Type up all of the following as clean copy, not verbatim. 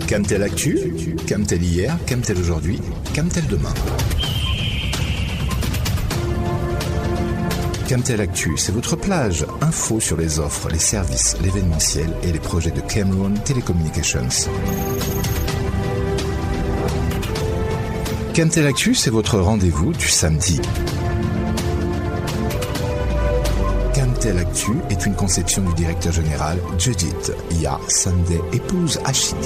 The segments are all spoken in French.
Camtel Actu, Camtel hier, Camtel aujourd'hui, Camtel demain. Camtel Actu, c'est votre plage. Info sur les offres, les services, l'événementiel et les projets de Cameroon Telecommunications. Camtel Actu, c'est votre rendez-vous du samedi. Camtel Actu est une conception du directeur général Judith Ya Sunday, épouse Ashidi.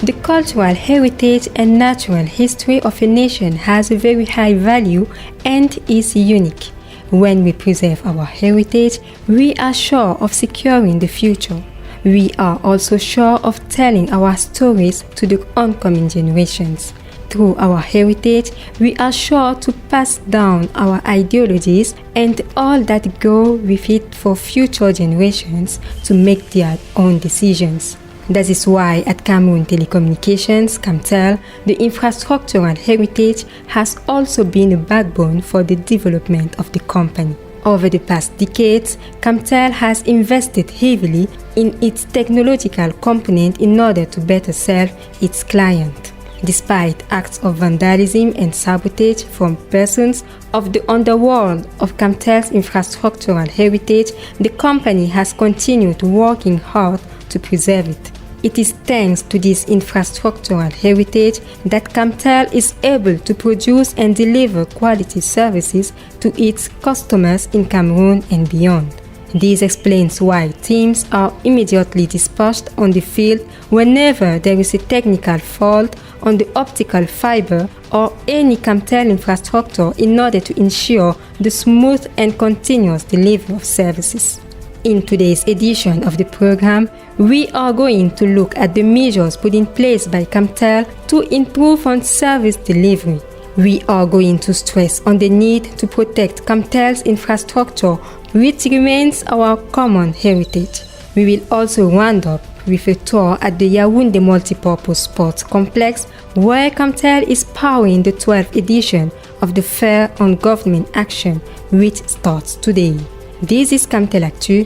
The cultural heritage and natural history of a nation has a very high value and is unique. When we preserve our heritage, we are sure of securing the future. We are also sure of telling our stories to the oncoming generations. Through our heritage, we are sure to pass down our ideologies and all that go with it for future generations to make their own decisions. That is why at Cameroon Telecommunications, Camtel, the infrastructural heritage has also been a backbone for the development of the company. Over the past decades, Camtel has invested heavily in its technological component in order to better serve its client. Despite acts of vandalism and sabotage from persons of the underworld of Camtel's infrastructural heritage, the company has continued working hard to preserve it. It is thanks to this infrastructural heritage that Camtel is able to produce and deliver quality services to its customers in Cameroon and beyond. This explains why teams are immediately dispatched on the field whenever there is a technical fault on the optical fiber or any Camtel infrastructure in order to ensure the smooth and continuous delivery of services. In today's edition of the program, we are going to look at the measures put in place by Camtel to improve on service delivery. We are going to stress on the need to protect Camtel's infrastructure, which remains our common heritage. We will also round up with a tour at the Yaoundé Multipurpose Sports Complex, where Camtel is powering the 12th edition of the Fair on Government Action, which starts today. This is Camtel Actu.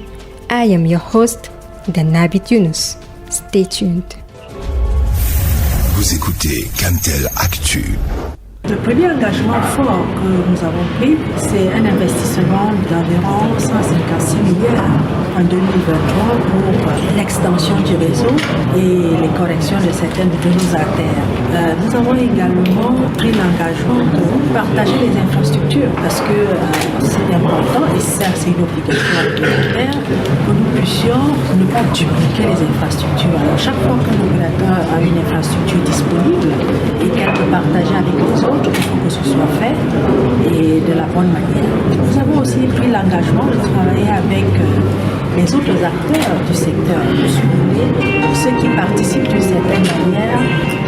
I am your host, Danabit Yunus. Stay tuned. Vous écoutez Camtel Actu. Le premier engagement fort que nous avons pris, c'est un investissement d'environ 156 milliards en 2023 pour l'extension du réseau et les corrections de certaines de nos artères. Nous avons également pris l'engagement de partager les infrastructures parce que c'est important et ça c'est une obligation réglementaire que nous puissions ne pas dupliquer les infrastructures. Alors chaque fois qu'un opérateur a une infrastructure disponible et qu'elle peut partager avec les autres, il faut que ce soit fait et de la bonne manière. Nous avons aussi pris l'engagement de travailler avec les autres acteurs du secteur, ceux qui participent d'une certaine manière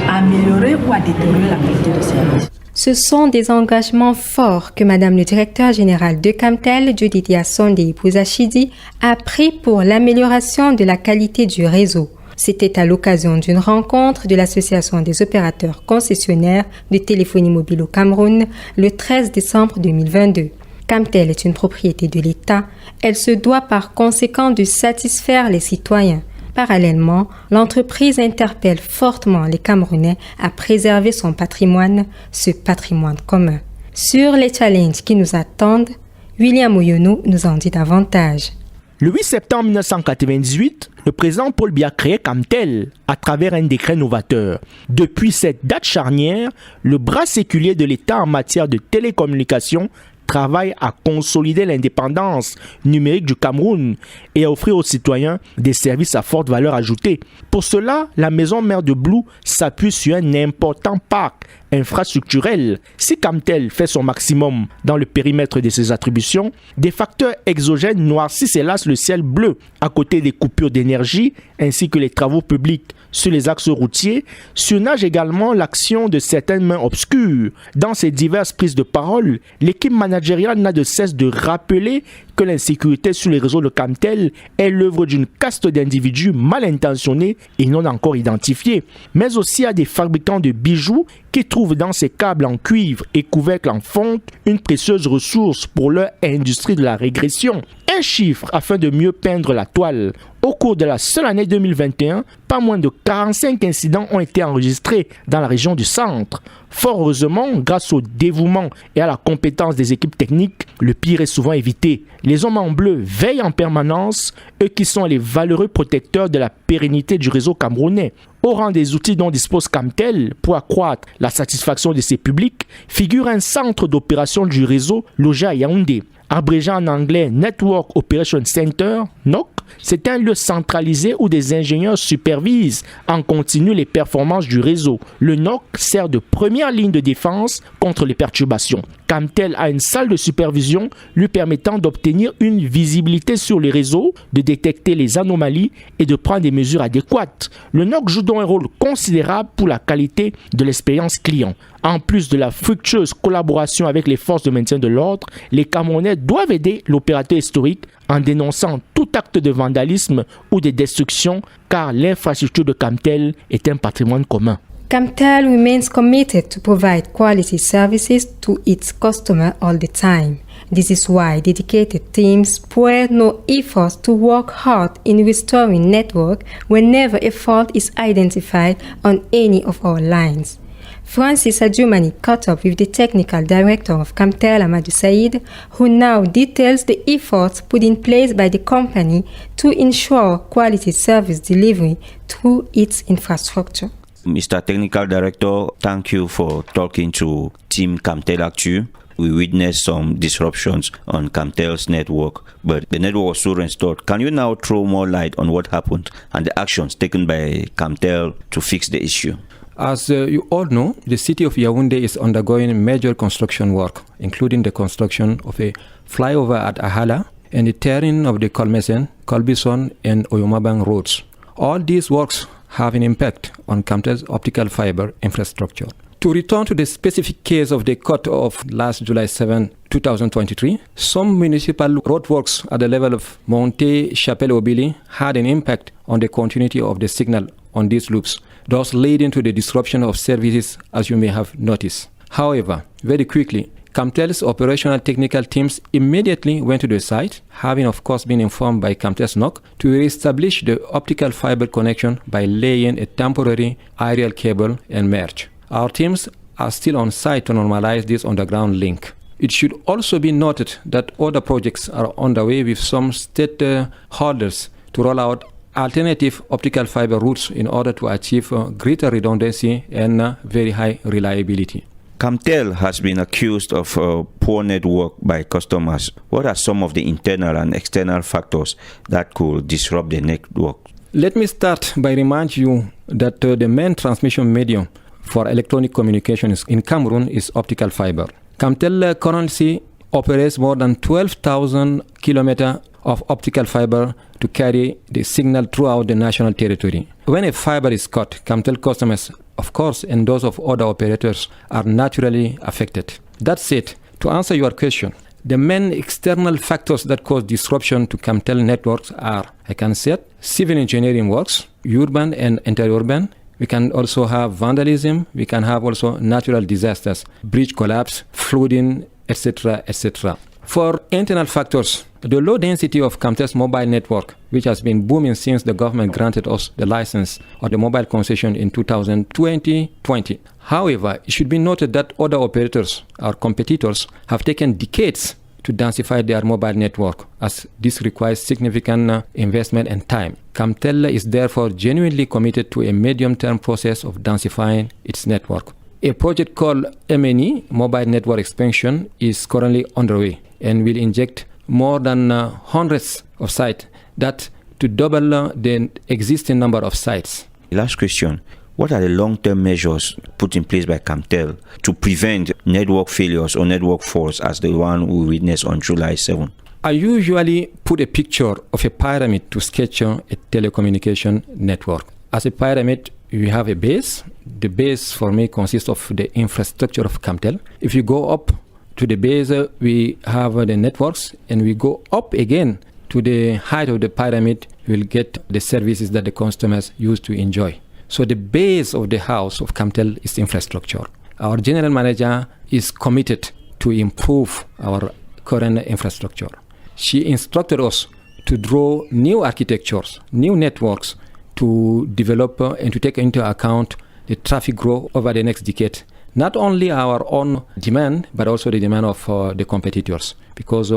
à améliorer ou à déterminer la qualité de service. Ce sont des engagements forts que Madame le directeur général de Camtel, Judith Ya Sunday Ashidi, a pris pour l'amélioration de la qualité du réseau. C'était à l'occasion d'une rencontre de l'Association des opérateurs concessionnaires de téléphonie mobile au Cameroun le 13 décembre 2022. Camtel est une propriété de l'État. Elle se doit par conséquent de satisfaire les citoyens. Parallèlement, l'entreprise interpelle fortement les Camerounais à préserver son patrimoine, ce patrimoine commun. Sur les challenges qui nous attendent, William Oyono nous en dit davantage. Le 8 septembre 1998, le président Paul Biya créait Camtel à travers un décret novateur. Depuis cette date charnière, le bras séculier de l'État en matière de télécommunications travaille à consolider l'indépendance numérique du Cameroun et à offrir aux citoyens des services à forte valeur ajoutée. Pour cela, la maison mère de Blue s'appuie sur un important parc infrastructurel. Si Camtel fait son maximum dans le périmètre de ses attributions, des facteurs exogènes noircissent hélas le ciel bleu, à côté des coupures d'énergie ainsi que les travaux publics sur les axes routiers, surnage également l'action de certaines mains obscures. Dans ses diverses prises de parole, l'équipe managériale n'a de cesse de rappeler que l'insécurité sur les réseaux de Camtel est l'œuvre d'une caste d'individus mal intentionnés et non encore identifiés, mais aussi à des fabricants de bijoux qui trouvent dans ces câbles en cuivre et couvercles en fonte une précieuse ressource pour leur industrie de la régression. Un chiffre afin de mieux peindre la toile. Au cours de la seule année 2021, pas moins de 45 incidents ont été enregistrés dans la région du centre. Fort heureusement, grâce au dévouement et à la compétence des équipes techniques, le pire est souvent évité. Les hommes en bleu veillent en permanence, eux qui sont les valeureux protecteurs de la pérennité du réseau camerounais. Au rang des outils dont dispose Camtel pour accroître la satisfaction de ses publics, figure un centre d'opération du réseau logé à Yaoundé. Abrégé en anglais Network Operation Center, NOC, c'est un lieu centralisé où des ingénieurs supervisent en continu les performances du réseau. Le NOC sert de première ligne de défense contre les perturbations. Camtel a une salle de supervision lui permettant d'obtenir une visibilité sur les réseaux, de détecter les anomalies et de prendre des mesures adéquates. Le NOC joue donc un rôle considérable pour la qualité de l'expérience client. En plus de la fructueuse collaboration avec les forces de maintien de l'ordre, les Camerounais doivent aider l'opérateur historique en dénonçant tout acte de vandalisme ou de destruction, car l'infrastructure de Camtel est un patrimoine commun. Camtel remains committed to provide quality services to its customers all the time. This is why dedicated teams spare no efforts to work hard in restoring network whenever a fault is identified on any of our lines. Francis Adjumani caught up with the technical director of Camtel, Amadou Said, who now details the efforts put in place by the company to ensure quality service delivery through its infrastructure. Mr. Technical Director, thank you for talking to Team Camtel Actu. We witnessed some disruptions on Camtel's network, but the network was soon restored. Can you now throw more light on what happened and the actions taken by Camtel to fix the issue? As you all know, the city of Yaoundé is undergoing major construction work, including the construction of a flyover at Ahala and the tearing of the Kolmesen, Kolbison, and Oyomabang roads. All these works have an impact on Camtel's optical fiber infrastructure. To return to the specific case of the cut of last July 7, 2023, some municipal roadworks at the level of Monte Chapelle-Obili had an impact on the continuity of the signal on these loops, thus leading to the disruption of services, as you may have noticed. However, very quickly, Camtel's operational technical teams immediately went to the site, having of course been informed by Camtel's NOC, to re-establish the optical fiber connection by laying a temporary aerial cable and merge. Our teams are still on site to normalize this underground link. It should also be noted that other projects are underway with some stakeholders to roll out alternative optical fiber routes in order to achieve greater redundancy and very high reliability. Camtel has been accused of poor network by customers. What are some of the internal and external factors that could disrupt the network? Let me start by reminding you that the main transmission medium for electronic communications in Cameroon is optical fiber. Camtel currently operates more than 12,000 kilometers of optical fiber to carry the signal throughout the national territory. When a fiber is cut, Camtel customers, of course, and those of other operators are naturally affected. That said, to answer your question, the main external factors that cause disruption to Camtel networks are, I can say, civil engineering works, urban and interurban. We can also have vandalism. We can have also natural disasters, bridge collapse, flooding, etc., etc. For internal factors, the low density of Camtel's mobile network, which has been booming since the government granted us the license of the mobile concession in 2020. However, it should be noted that other operators, our competitors, have taken decades to densify their mobile network, as this requires significant investment and time. Camtel is therefore genuinely committed to a medium-term process of densifying its network. A project called MNE, Mobile Network Expansion, is currently underway and will inject more than hundreds of sites that to double the existing number of sites. Last question. What are the long-term measures put in place by Camtel to prevent network failures or network faults as the one we witnessed on July 7? I usually put a picture of a pyramid to sketch a telecommunication network. As a pyramid, you have a base. The base for me consists of the infrastructure of Camtel. If you go up to the base, we have the networks, and we go up again to the height of the pyramid, we'll get the services that the customers used to enjoy. So the base of the house of Camtel is infrastructure. our general manager is committed to improve our current infrastructure. She instructed us to draw new architectures, new networks to develop and to take into account the traffic growth over the next decade. Not only our own demand, but also the demand of the competitors. Because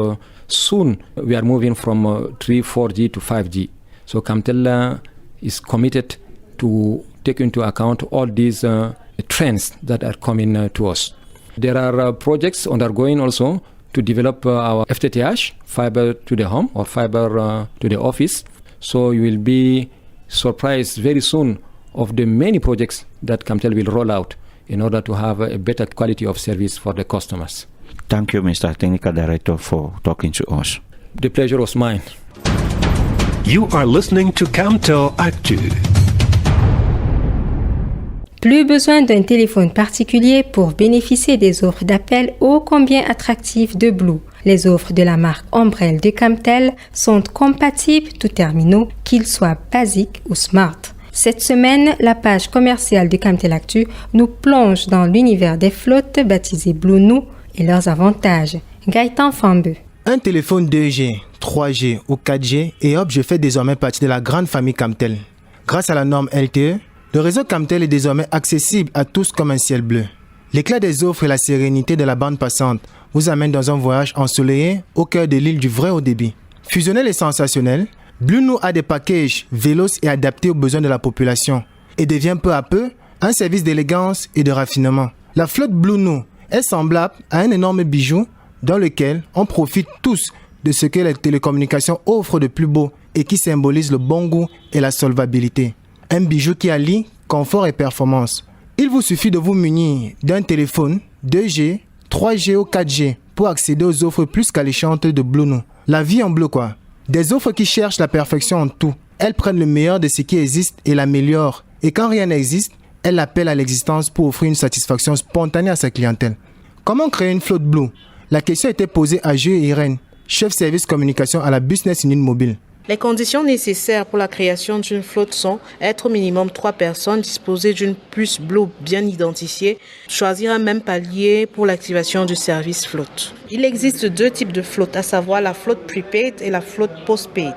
soon we are moving from 4G to 5G. So Camtel is committed to take into account all these trends that are coming to us. There are projects undergoing also to develop our FTTH, fiber to the home or fiber to the office. So you will be surprised very soon of the many projects that Camtel will roll out in order to have a better quality of service for the customers. Thank you, Mr. Technical Director, for talking to us. The pleasure was mine. You are listening to Camtel Actu. Plus besoin d'un téléphone particulier pour bénéficier des offres d'appel ô combien attractives de Blue. Les offres de la marque Ombrelle de Camtel sont compatibles tous terminaux, qu'ils soient basiques ou smart. Cette semaine, la page commerciale de Camtel Actu nous plonge dans l'univers des flottes baptisées Blue Nou et leurs avantages. Gaëtan Fambeux. Un téléphone 2G, 3G ou 4G et hop, je fais désormais partie de la grande famille Camtel. Grâce à la norme LTE, le réseau Camtel est désormais accessible à tous comme un ciel bleu. L'éclat des offres et la sérénité de la bande passante vous amènent dans un voyage ensoleillé au cœur de l'île du vrai haut débit. Fusionnel et sensationnel, Blue Nou a des packages véloces et adaptés aux besoins de la population et devient peu à peu un service d'élégance et de raffinement. La flotte Blue Nou est semblable à un énorme bijou dans lequel on profite tous de ce que les télécommunications offrent de plus beau et qui symbolise le bon goût et la solvabilité. Un bijou qui allie confort et performance. Il vous suffit de vous munir d'un téléphone 2G, 3G ou 4G pour accéder aux offres plus qu'alléchantes de Blue Nou. La vie en bleu quoi. Des offres qui cherchent la perfection en tout. Elles prennent le meilleur de ce qui existe et l'améliorent. Et quand rien n'existe, elles l'appellent à l'existence pour offrir une satisfaction spontanée à sa clientèle. Comment créer une flotte Blue? La question a été posée à Jules Irène, chef service communication à la Business Unit Mobile. Les conditions nécessaires pour la création d'une flotte sont être au minimum 3 personnes, disposer d'une puce Blue bien identifiée, choisir un même palier pour l'activation du service flotte. Il existe 2 types de flotte, à savoir la flotte prepaid et la flotte postpaid.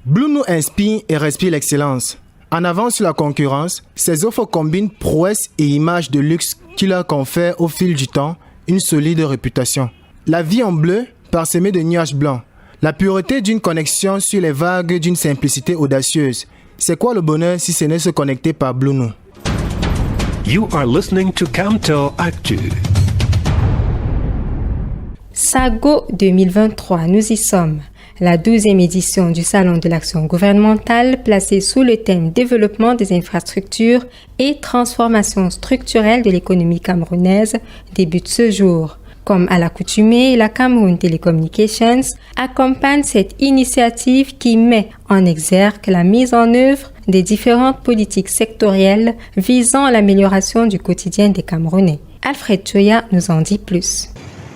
Blue Nou inspire et respire l'excellence. En avant sur la concurrence, ces offres combinent prouesse et images de luxe qui leur confèrent au fil du temps une solide réputation. La vie en bleu, parsemée de nuages blancs. La pureté d'une connexion sur les vagues d'une simplicité audacieuse. C'est quoi le bonheur si ce n'est se connecter par Blue Nou? You are listening to Camtel Actu. SAGO 2023, nous y sommes. La 12e édition du Salon de l'action gouvernementale, placée sous le thème Développement des infrastructures et transformation structurelle de l'économie camerounaise, débute ce jour. Comme à l'accoutumée, la Cameroun Telecommunications accompagne cette initiative qui met en exergue la mise en œuvre des différentes politiques sectorielles visant à l'amélioration du quotidien des Camerounais. Alfred Choya nous en dit plus.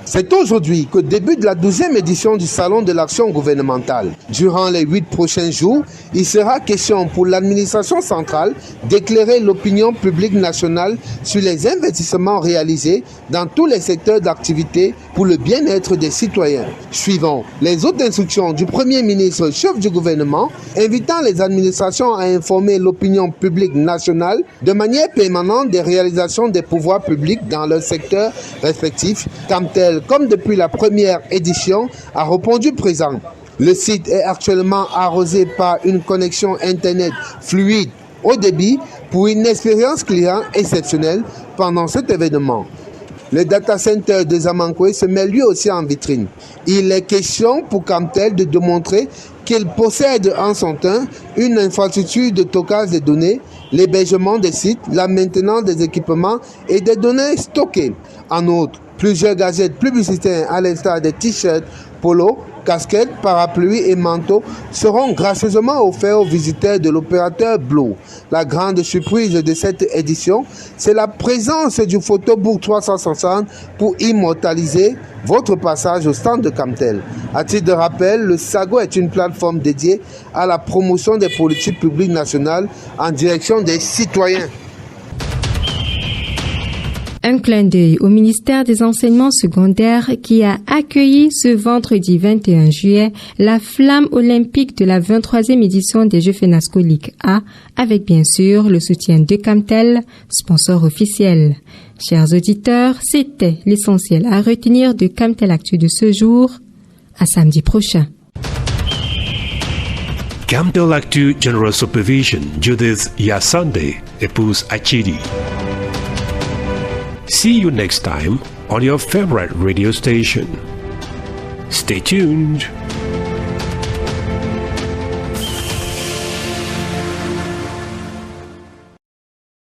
C'est aujourd'hui que débute la 12e édition du Salon de l'action gouvernementale. Durant les 8 prochains jours, il sera question pour l'administration centrale d'éclairer l'opinion publique nationale sur les investissements réalisés dans tous les secteurs d'activité pour le bien-être des citoyens. Suivant les autres instructions du Premier ministre, chef du gouvernement, invitant les administrations à informer l'opinion publique nationale de manière permanente des réalisations des pouvoirs publics dans leurs secteurs respectifs, comme depuis la première édition, a répondu présent. Le site est actuellement arrosé par une connexion Internet fluide haut débit pour une expérience client exceptionnelle pendant cet événement. Le data center de Zamankwe se met lui aussi en vitrine. Il est question pour Camtel de démontrer qu'il possède en son temps une infrastructure de stockage des données, l'hébergement des sites, la maintenance des équipements et des données stockées. En outre, plusieurs gadgets publicitaires à l'instar des t-shirts, polos, casquettes, parapluies et manteaux seront gracieusement offerts aux visiteurs de l'opérateur Blue. La grande surprise de cette édition, c'est la présence du photobook 360 pour immortaliser votre passage au stand de Camtel. À titre de rappel, le SAGO est une plateforme dédiée à la promotion des politiques publiques nationales en direction des citoyens. Un clin d'œil au ministère des Enseignements secondaires qui a accueilli ce vendredi 21 juillet la flamme olympique de la 23e édition des Jeux FENASCO Ligue A avec bien sûr le soutien de Camtel, sponsor officiel. Chers auditeurs, c'était l'essentiel à retenir de Camtel Actu de ce jour. À samedi prochain. Camtel Actu General Supervision, Judith Yasande, épouse Achidi. See you next time on your favorite radio station. Stay tuned.